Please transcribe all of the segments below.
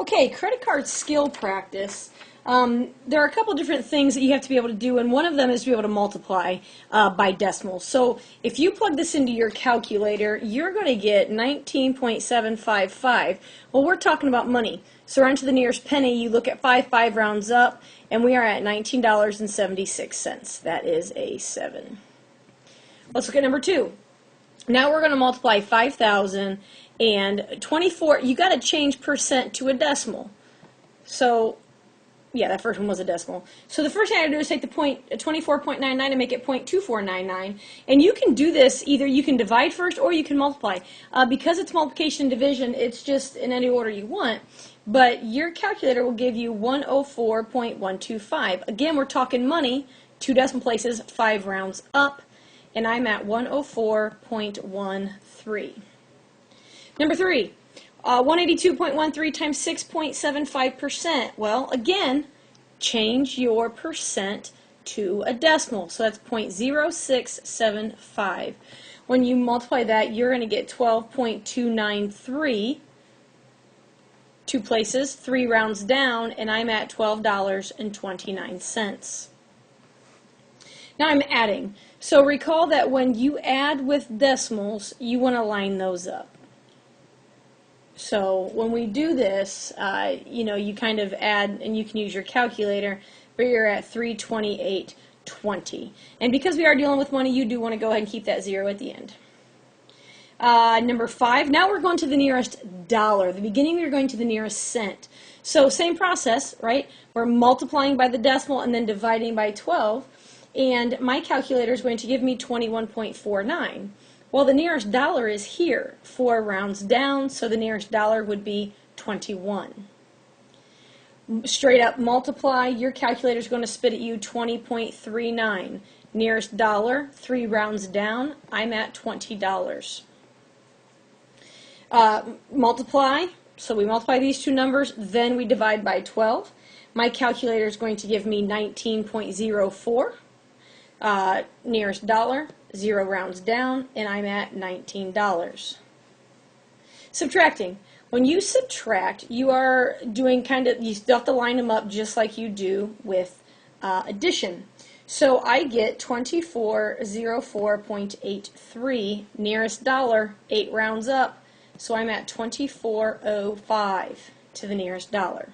Okay, credit card skill practice. There are a couple different things that you have to be able to do, and one of them is to be able to multiply by decimals. So if you plug this into your calculator, you're going to get 19.755. Well, we're talking about money. So round to the nearest penny, you look at 5 rounds up, and we are at $19.76. That is a 7. Let's look at number 2. Now we're going to multiply 5,000 and 24. You got to change percent to a decimal. So, yeah, that first one was a decimal. So the first thing I have to do is take the 24.99 and make it 0.2499. And you can do this, either you can divide first or you can multiply. Because it's multiplication and division, it's just in any order you want. But your calculator will give you 104.125. Again, we're talking money, 2 decimal places, 5 rounds up. And I'm at 104.13. Number 3, 182.13 times 6.75%. Well, again, change your percent to a decimal. So that's 0.0675. When you multiply that, you're going to get 12.293. 2 places, 3 rounds down, and I'm at $12.29. Now I'm adding. So recall that when you add with decimals, you want to line those up. So when we do this, you kind of add, and you can use your calculator, but you're at 328.20. And because we are dealing with money, you do want to go ahead and keep that 0 at the end. Number 5, now we're going to the nearest dollar. At the beginning, we're going to the nearest cent. So same process, right? We're multiplying by the decimal and then dividing by 12. And my calculator is going to give me 21.49. Well, the nearest dollar is here, 4 rounds down, so the nearest dollar would be 21. Straight up multiply, your calculator is going to spit at you 20.39. Nearest dollar, 3 rounds down, I'm at $20. Multiply, so we multiply these two numbers, then we divide by 12. My calculator is going to give me 19.04. Nearest dollar, 0 rounds down, and I'm at $19. Subtracting. When you subtract, you are doing you still have to line them up just like you do with addition. So I get 2404.83, nearest dollar, 8 rounds up, so I'm at 24.05 to the nearest dollar.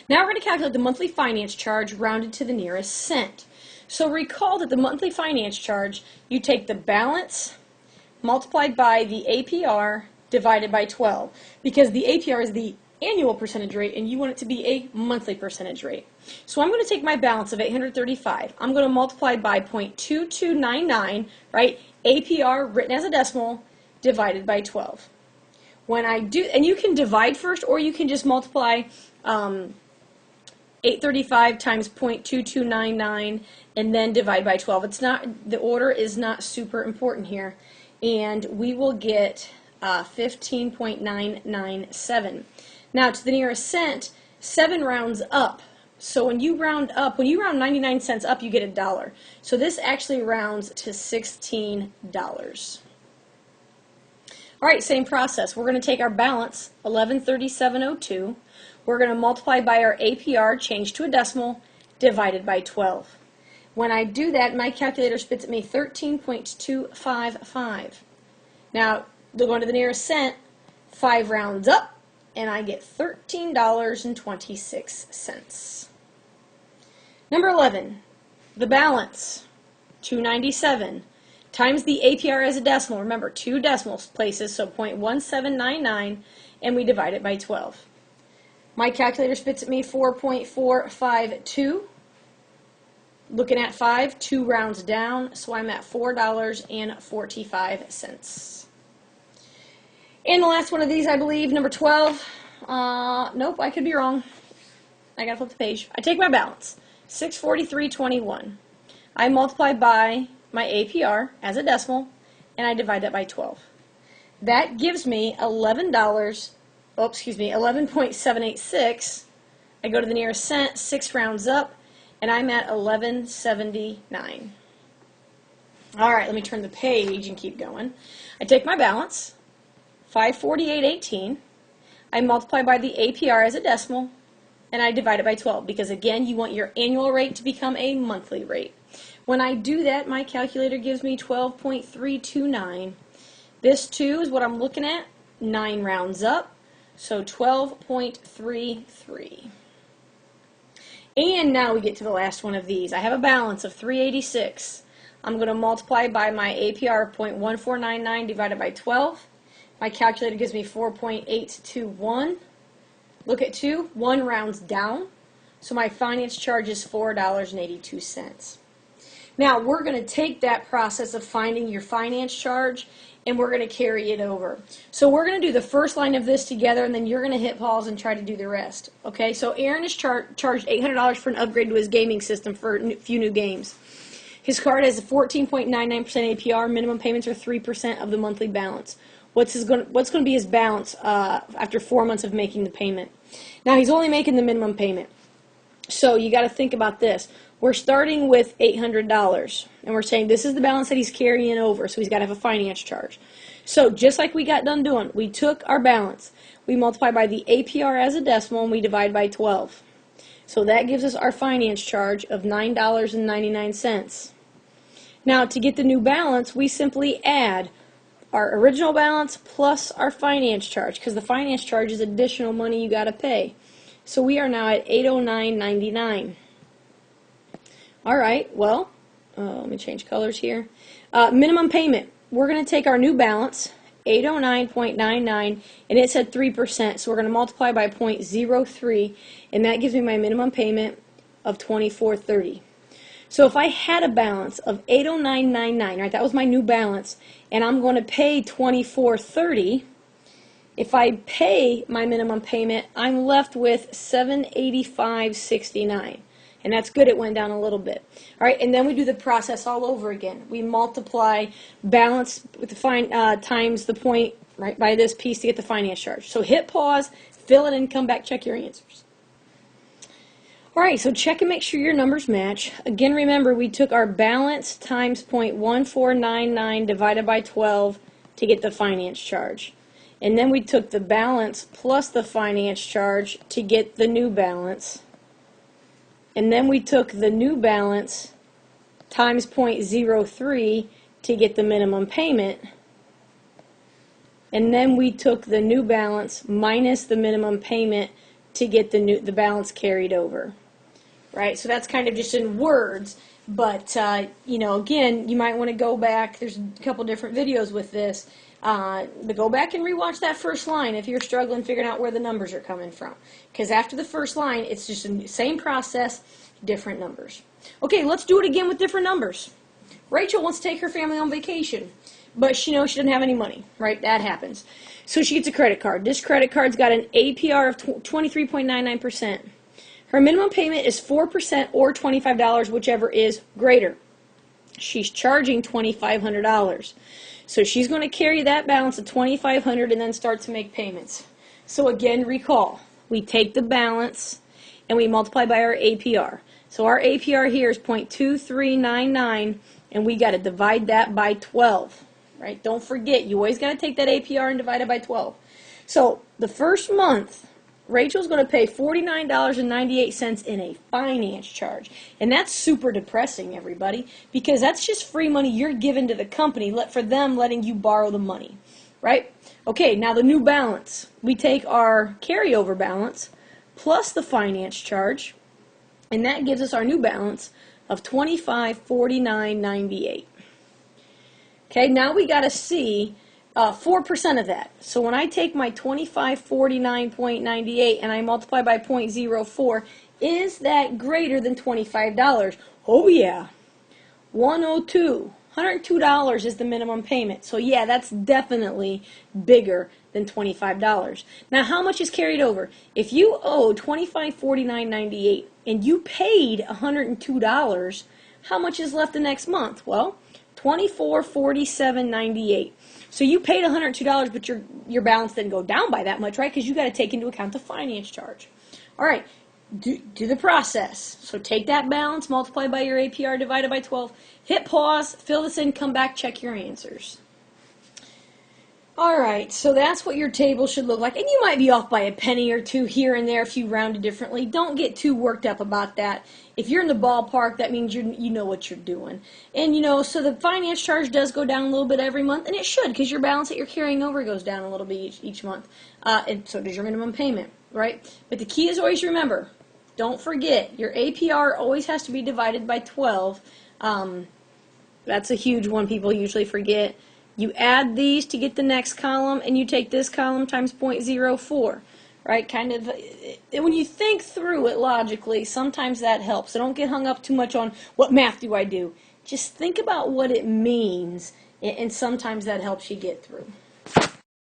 Now we're going to calculate the monthly finance charge rounded to the nearest cent. So recall that the monthly finance charge, you take the balance multiplied by the APR divided by 12, because the APR is the annual percentage rate and you want it to be a monthly percentage rate. So I'm going to take my balance of 835. I'm going to multiply by 0.2299, right? APR written as a decimal divided by 12. When I do, and you can divide first or you can just multiply 835 times 0.2299 and then divide by 12. It's not, the order is not super important here. And we will get 15.997. Now to the nearest cent, 7 rounds up. So when you round up, when you round 99 cents up, you get $1. So this actually rounds to $16. All right, same process. We're going to take our balance, 1137.02. We're going to multiply by our APR, change to a decimal, divided by 12. When I do that, my calculator spits at me 13.255. Now, going to the nearest cent, 5 rounds up, and I get $13.26. Number 11, the balance, 297, times the APR as a decimal. Remember, 2 decimal places, so 0.1799, and we divide it by 12. My calculator spits at me 4.452. Looking at 5, 2 rounds down, so I'm at $4.45. And the last one of these, I believe, number 12. Nope, I could be wrong. I gotta flip the page. I take my balance, 643.21. I multiply by my APR as a decimal, and I divide that by 12. That gives me $11.786. I go to the nearest cent, 6 rounds up, and I'm at $11.79. All right, let me turn the page and keep going. I take my balance, 548.18. I multiply by the APR as a decimal, and I divide it by 12 because, again, you want your annual rate to become a monthly rate. When I do that, my calculator gives me 12.329. This, too, is what I'm looking at. 9 rounds up, so 12.33. And now we get to the last one of these. I have a balance of 386. I'm going to multiply by my APR of 0.1499 divided by 12. My calculator gives me 4.821. Look at 2. 1 rounds down. So my finance charge is $4.82. Now we're going to take that process of finding your finance charge and we're going to carry it over. So we're going to do the first line of this together, and then you're going to hit pause and try to do the rest. Okay, so Aaron is charged $800 for an upgrade to his gaming system for a few new games. His card has a 14.99% APR. Minimum payments are 3% of the monthly balance. What's going to be his balance after 4 months of making the payment? Now he's only making the minimum payment. So you got to think about this. We're starting with $800, and we're saying this is the balance that he's carrying over, so he's got to have a finance charge. So just like we got done doing, we took our balance, we multiply by the APR as a decimal, and we divide by 12. So that gives us our finance charge of $9.99. Now to get the new balance, we simply add our original balance plus our finance charge, because the finance charge is additional money you got to pay. So we are now at $809.99. All right, well, let me change colors here. Minimum payment. We're going to take our new balance, 809.99, and it said 3%, so we're going to multiply by 0.03, and that gives me my minimum payment of $24.30. So if I had a balance of 809.99, right, that was my new balance, and I'm going to pay $24.30, if I pay my minimum payment, I'm left with $785.69. And that's good, it went down a little bit. All right, and then we do the process all over again. We multiply balance with the times the point, right, by this piece to get the finance charge. So hit pause, fill it in, come back, check your answers. All right, so check and make sure your numbers match. Again, remember, we took our balance times 0.1499 divided by 12 to get the finance charge. And then we took the balance plus the finance charge to get the new balance. And then we took the new balance times 0.03 to get the minimum payment. And then we took the new balance minus the minimum payment to get the balance carried over. Right? So that's kind of just in words. But, you know, again, you might want to go back. There's a couple different videos with this. But go back and rewatch that first line if you're struggling figuring out where the numbers are coming from. Because after the first line, it's just the same process, different numbers. Okay, let's do it again with different numbers. Rachel wants to take her family on vacation, but she knows she doesn't have any money, right? That happens. So she gets a credit card. This credit card's got an APR of 23.99%. Her minimum payment is 4% or $25, whichever is greater. She's charging $2,500. So she's going to carry that balance of $2,500 and then start to make payments. So again, recall, we take the balance and we multiply by our APR. So our APR here is 0.2399, and we got to divide that by 12. Right? Don't forget, you always got to take that APR and divide it by 12. So the first month, Rachel's going to pay $49.98 in a finance charge. And that's super depressing, everybody, because that's just free money you're giving to the company for them letting you borrow the money. Right? Okay, now the new balance. We take our carryover balance plus the finance charge, and that gives us our new balance of $25.49.98. Okay, now we got to see 4% of that. So when I take my $25.49.98 and I multiply by 0.04, is that greater than $25? Oh yeah, $102 is the minimum payment. So yeah, that's definitely bigger than $25. Now how much is carried over? If you owe $25.49.98 and you paid $102, how much is left the next month? Well, $24.47.98. So you paid $102, but your balance didn't go down by that much, right? Because you got to take into account the finance charge. All right, do the process. So take that balance, multiply by your APR, divided by 12. Hit pause, fill this in, come back, check your answers. All right, so that's what your table should look like. And you might be off by a penny or two here and there if you round it differently. Don't get too worked up about that. If you're in the ballpark, that means you know what you're doing. And, so the finance charge does go down a little bit every month, and it should, because your balance that you're carrying over goes down a little bit each month. And so does your minimum payment, right? But the key is always remember, don't forget, your APR always has to be divided by 12. That's a huge one people usually forget. You add these to get the next column, and you take this column times 0.04, right? Kind of, when you think through it logically, sometimes that helps. So don't get hung up too much on what math do I do. Just think about what it means, and sometimes that helps you get through.